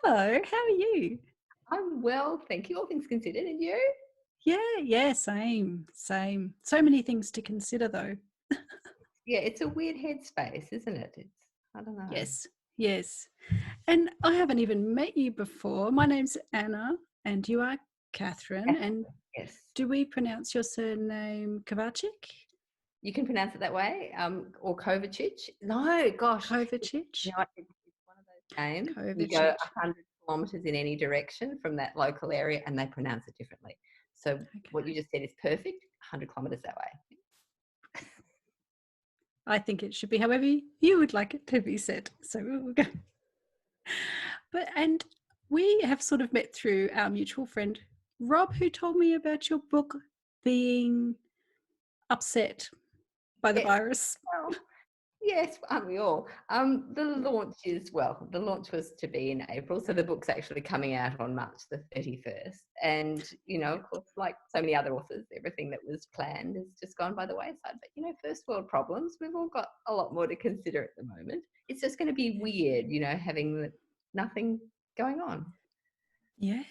Hello, how are you? I'm well, thank you. All things considered, and you? Yeah, same. So many things to consider though. Yeah, it's a weird headspace, isn't it? I don't know. Yes. And I haven't even met you before. My name's Anna and you are Catherine. And Yes, do we pronounce your surname Kovacic? you can pronounce it that way, or Kovacic. No, gosh, Kovacic? it's one of those names. You go Kovacic. 100 kilometres in any direction from that local area, and they pronounce it differently. So what Okay. you just said is perfect. 100 kilometres that way. I think it should be however you would like it to be said. So we'll go. And we have sort of met through our mutual friend Rob, who told me about your book being upset by the Yes. virus. Well, yes, aren't we all? The launch was to be in April, so the book's actually coming out on March the 31st. And, of course, like so many other authors, everything that was planned has just gone by the wayside. But, first world problems, we've all got a lot more to consider at the moment. It's just going to be weird, having nothing going on. Yeah.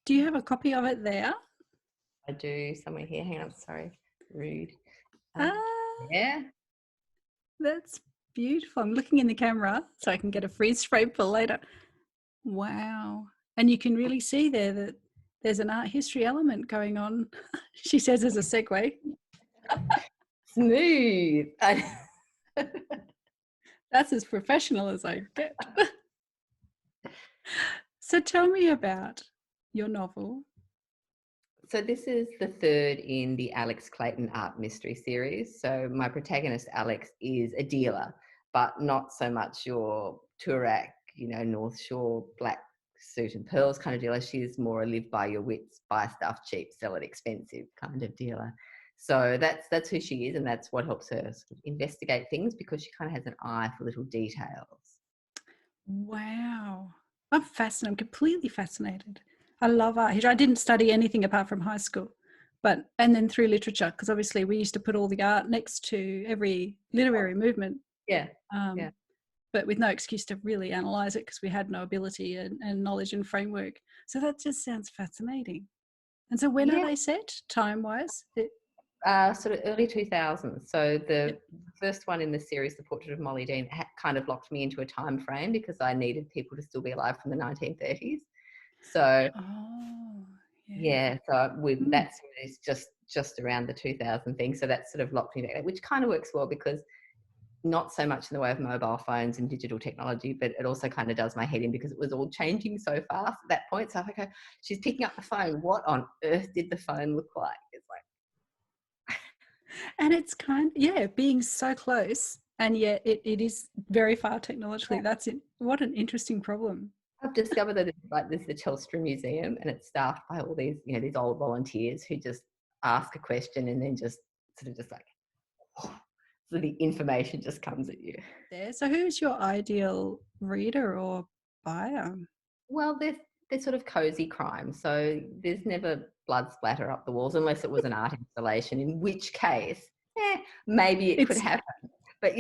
Do you have a copy of it there? I do somewhere here. Hang on, sorry. Rude. Ah, Yeah. that's beautiful. I'm looking in the camera so I can get a freeze frame for later. Wow. And you can really see there that there's an art history element going on. She says as a segue. Smooth. That's as professional as I get. So tell me about your novel. So this is the third in the Alex Clayton art mystery series. So my protagonist, Alex, is a dealer, but not so much your Turak, North Shore black suit and pearls kind of dealer. She's more a live by your wits, buy stuff cheap, sell it expensive kind of dealer. So that's who she is, and that's what helps her sort of investigate things, because she kind of has an eye for little details. Wow. I'm fascinated. I'm completely fascinated. I love art history. I didn't study anything apart from high school, and then through literature, because obviously we used to put all the art next to every literary movement, Yeah, um, yeah. but with no excuse to really analyze it because we had no ability and knowledge and framework. So that just sounds fascinating. And so when are Yeah, they set time-wise? sort of early 2000s. So Yep. the first one in the series, The Portrait of Molly Dean, kind of locked me into a time frame because I needed people to still be alive from the 1930s. So Oh, yeah. yeah, so Mm. that series just around the 2000 thing. So that sort of locked me back, which kind of works well because not so much in the way of mobile phones and digital technology, but it also kind of does my head in because it was all changing so fast at that point. So I think, okay, she's picking up the phone. What on earth did the phone look like? It's like, And it's being so close, and yet it is very far technologically. That's it. What an interesting problem. I've discovered that there's the Telstra Museum, and it's staffed by all these, these old volunteers who just ask a question and then just sort of just like, so the information just comes at you. There. So who's your ideal reader or buyer? Well, they're sort of cozy crime, so there's never blood splatter up the walls unless it was an art installation, in which case, maybe it could It's happen. But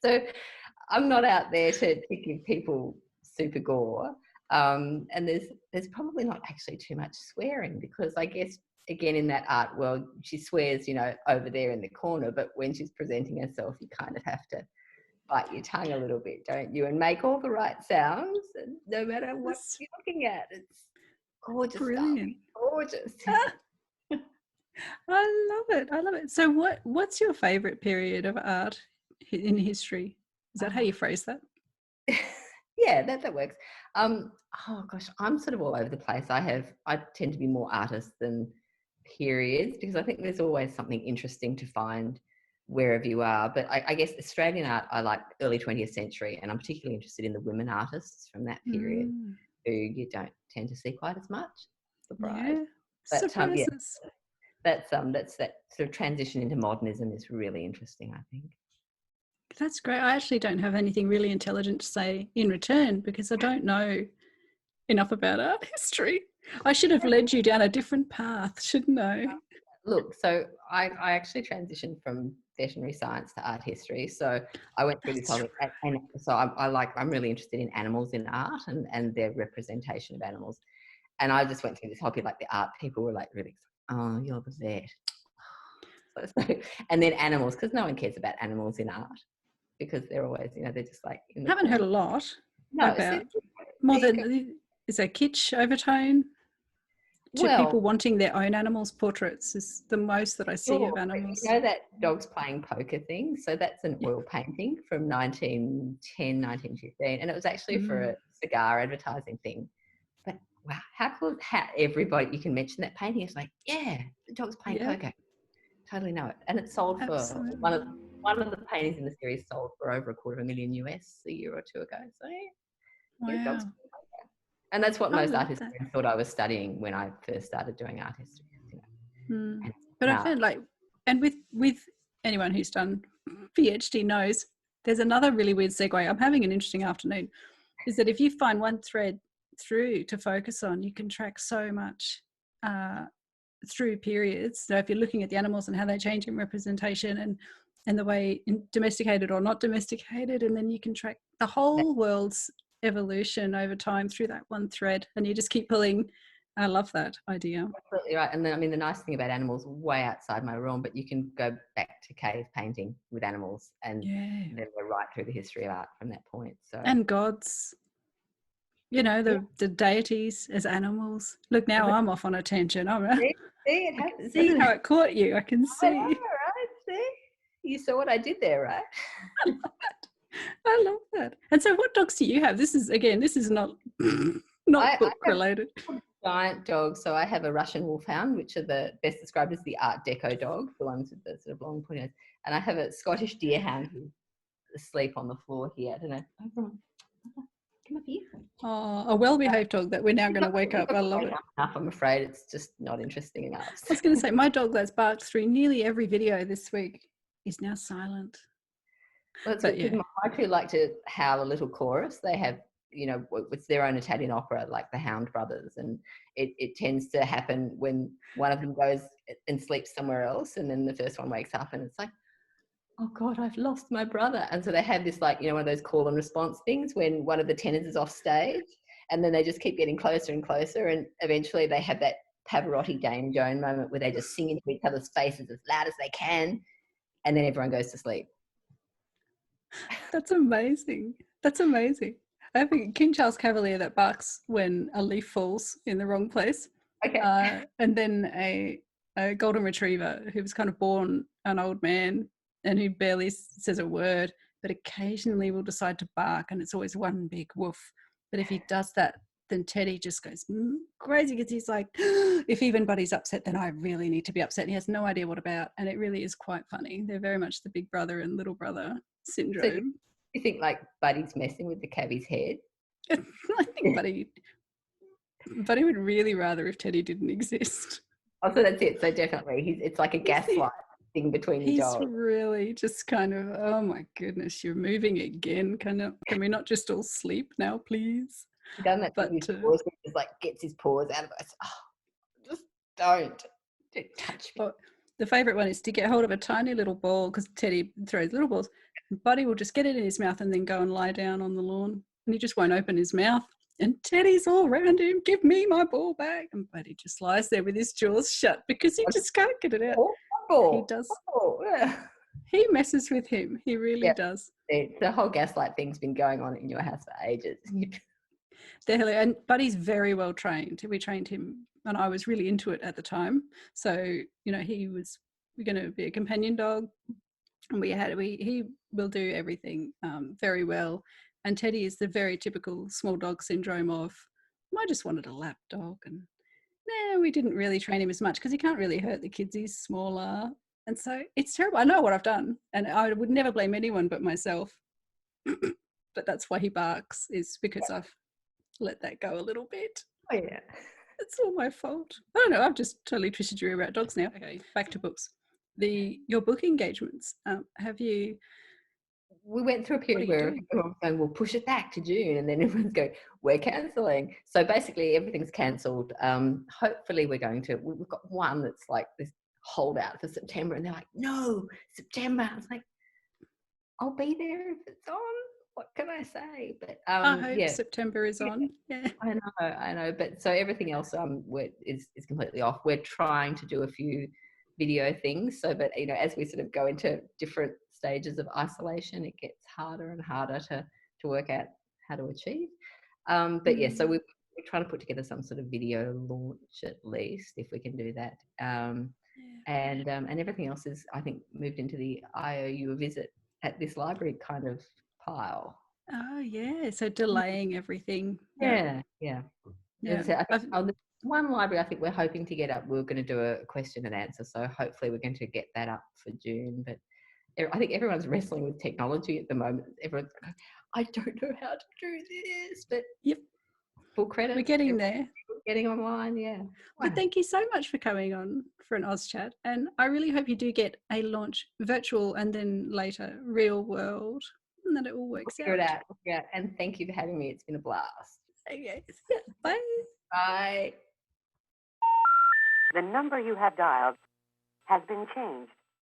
so I'm not out there to give people super gore. And there's probably not actually too much swearing, because I guess again in that art world she swears, over there in the corner, but when she's presenting herself you kind of have to bite your tongue a little bit, don't you, and make all the right sounds, and no matter what that's you're looking at. It's gorgeous stuff. brilliant. Gorgeous. I love it. So what's your favorite period of art in history? Is that how you phrase that? Yeah, that works. Oh gosh, I'm sort of all over the place. I tend to be more artist than periods, because I think there's always something interesting to find wherever you are. But I guess Australian art, I like early 20th century, and I'm particularly interested in the women artists from that period Mm, who you don't tend to see quite as much. Surprise. yeah. But yeah, Surprises. that's that sort of transition into modernism is really interesting, I think. That's great. I actually don't have anything really intelligent to say in return because I don't know enough about art history. I should have led you down a different path, shouldn't I? Look, so I actually transitioned from veterinary science to art history. So I went through this whole thing, and so I'm really interested in animals in art and their representation of animals. And I just went through this whole bit, like the art people were like really, oh, you're the vet. And then animals, because no one cares about animals in art because they're always, they're just like in the I haven't heard a corner. lot No, about more than, is there kitsch overtone to people well, wanting their own animals? Portraits is the most that I see sure, of but animals. you know that dogs playing poker thing? So that's an Yeah. oil painting from 1910, 1915, and it was actually for a cigar advertising thing. But wow, how cool is how everybody, you can mention that painting, it's like, yeah, the dog's playing poker. Totally know it. And it sold for Absolutely. one of the paintings in the series sold for over $250,000 US a year or two ago. So yeah, dogs. Wow. And that's what I most art love that. historians thought I was studying when I first started doing art history. And But I found and with anyone who's done PhD knows there's another really weird segue. I'm having an interesting afternoon. Is that if you find one thread through to focus on, you can track so much through periods. So if you're looking at the animals and how they change in representation and the way domesticated or not domesticated, and then you can track the whole world's evolution over time through that one thread, and you just keep pulling. I love that idea. Absolutely right. And then, I mean, the nice thing about animals, way outside my realm, but you can go back to cave painting with animals and then we're right through the history of art from that point. So and gods, the deities as animals. Look, now I'm off on a tangent. See, it happens. See how it caught you. I can see. I know, right? See, you saw what I did there, right? I love that. And so, what dogs do you have? This is not book related. Giant dogs. So I have a Russian wolfhound, which are the best described as the Art Deco dogs, the ones with the sort of long pointy nose. And I have a Scottish deerhound who's asleep on the floor here. I don't know. Come up here. Oh, a well-behaved dog that we're now going to wake up. I love it. I'm afraid it's just not interesting enough. I was going to say, my dog that's barked through nearly every video this week is now silent. Well, it's because my two like to howl a little chorus. They have, it's their own Italian opera, like the Hound brothers, and it tends to happen when one of them goes and sleeps somewhere else, and then the first one wakes up and it's like, oh God, I've lost my brother. And so they have this, like, one of those call and response things when one of the tenors is off stage, and then they just keep getting closer and closer, and eventually they have that Pavarotti Dame Joan moment where they just sing into each other's faces as loud as they can, and then everyone goes to sleep. That's amazing. That's amazing. I have a King Charles Cavalier that barks when a leaf falls in the wrong place. Okay. And then a golden retriever who was kind of born an old man and who barely says a word, but occasionally will decide to bark, and it's always one big woof. But if he does that, then Teddy just goes crazy because he's like, if even Buddy's upset, then I really need to be upset. And he has no idea what about. And it really is quite funny. They're very much the big brother and little brother syndrome. So you think like Buddy's messing with the cabbie's head? I think Buddy would really rather if Teddy didn't exist. Oh, so that's it. So definitely, it's like a gaslight thing between the dogs. He's really just kind of, oh my goodness, you're moving again. Can we not just all sleep now, please? He done that with his paws. He just like gets his paws out of us. Oh, just don't touch me. But the favourite one is to get hold of a tiny little ball, because Teddy throws little balls. Buddy will just get it in his mouth and then go and lie down on the lawn, and he just won't open his mouth. And Teddy's all around him, give me my ball back. And Buddy just lies there with his jaws shut because he just can't get it out. He does. He messes with him. He really does. The whole gaslight thing's been going on in your house for ages. And Buddy's very well trained. We trained him, and I was really into it at the time. So, he was going to be a companion dog, and he will do everything very well. And Teddy is the very typical small dog syndrome of, I just wanted a lap dog. And we didn't really train him as much because he can't really hurt the kids. He's smaller. And so it's terrible. I know what I've done. And I would never blame anyone but myself. But that's why he barks, is because I've let that go a little bit. Oh, yeah. It's all my fault. I don't know. I've just totally twisted your ear about dogs now. Okay, back to books. Your book engagements, have you... We went through a period where everyone was going, we'll push it back to June, and then everyone's going, we're cancelling. So basically everything's cancelled. Hopefully we've got one that's like this hold out for September, and they're like, no, September. I was like, I'll be there if it's on. What can I say? But I hope yeah, September is on. Yeah. I know. But so everything else is completely off. We're trying to do a few video things. So, but as we sort of go into different stages of isolation, it gets harder and harder to work out how to achieve. But yeah, so we're trying to put together some sort of video launch at least, if we can do that. And everything else is, I think, moved into the I owe you a visit at this library kind of pile. Oh yeah, so delaying everything. Yeah. Yeah. So I think on the one library, I think we're hoping to get up. We're going to do a question and answer, so hopefully we're going to get that up for June. But I think everyone's wrestling with technology at the moment. Everyone's like, I don't know how to do this, but Yep, full credit. we're getting there. Getting online, yeah. But thank you so much for coming on for an Oz chat, and I really hope you do get a launch virtual and then later real world, and that it all works out. Yeah, and thank you for having me. It's been a blast. Okay. Bye. Bye. The number you have dialed has been changed.